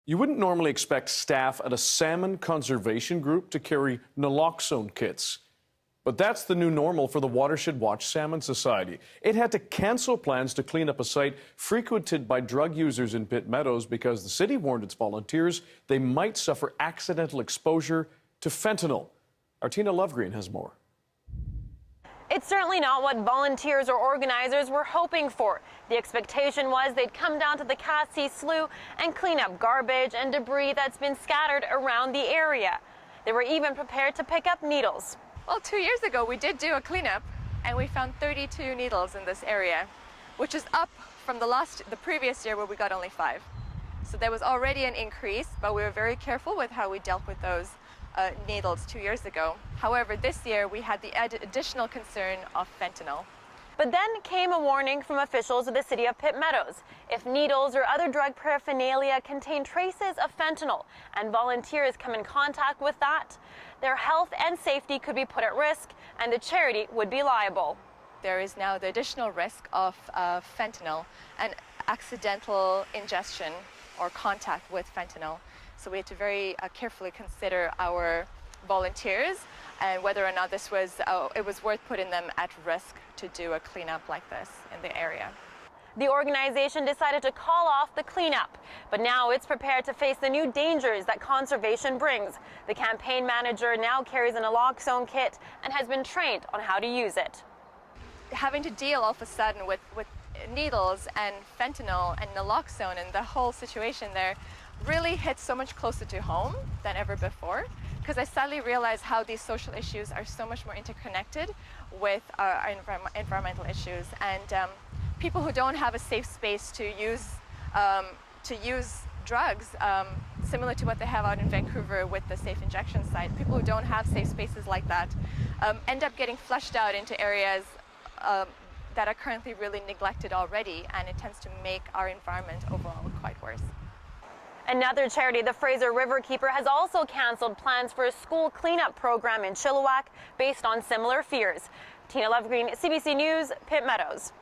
You wouldn't normally expect staff at a salmon conservation group to carry naloxone kits. But that's the new normal for the Watershed Watch Salmon Society. It had to cancel plans to clean up a site frequented by drug users in Pitt Meadows because the city warned its volunteers they might suffer accidental exposure to fentanyl. Our Tina Lovegreen has more. It's certainly not what volunteers or organizers were hoping for. The expectation was they'd come down to the Katzie Slough and clean up garbage and debris that's been scattered around the area. They were even prepared to pick up needles. Well, 2 years ago we did do a cleanup and we found 32 needles in this area, which is up from the previous year where we got only 5. So there was already an increase, but we were very careful with how we dealt with those needles 2 years ago. However, this year we had the additional concern of fentanyl. But then came a warning from officials of the city of Pitt Meadows. If needles or other drug paraphernalia contain traces of fentanyl and volunteers come in contact with that, their health and safety could be put at risk and the charity would be liable. There is now the additional risk of fentanyl and accidental ingestion or contact with fentanyl. So we had to very carefully consider our volunteers and whether or not it was worth putting them at risk to do a cleanup like this in the area. The organization decided to call off the cleanup, but now it's prepared to face the new dangers that conservation brings. The campaign manager now carries a naloxone kit and has been trained on how to use it. Having to deal all of a sudden with needles and fentanyl and naloxone and the whole situation there really hits so much closer to home than ever before, because I suddenly realized how these social issues are so much more interconnected with our environmental issues, and people who don't have a safe space to use drugs, similar to what they have out in Vancouver with the safe injection site. People who don't have safe spaces like that end up getting flushed out into areas that are currently really neglected already, and it tends to make our environment overall quite worse. Another charity, the Fraser Riverkeeper, has also canceled plans for a school cleanup program in Chilliwack based on similar fears. Tina Lovegreen, CBC News, Pitt Meadows.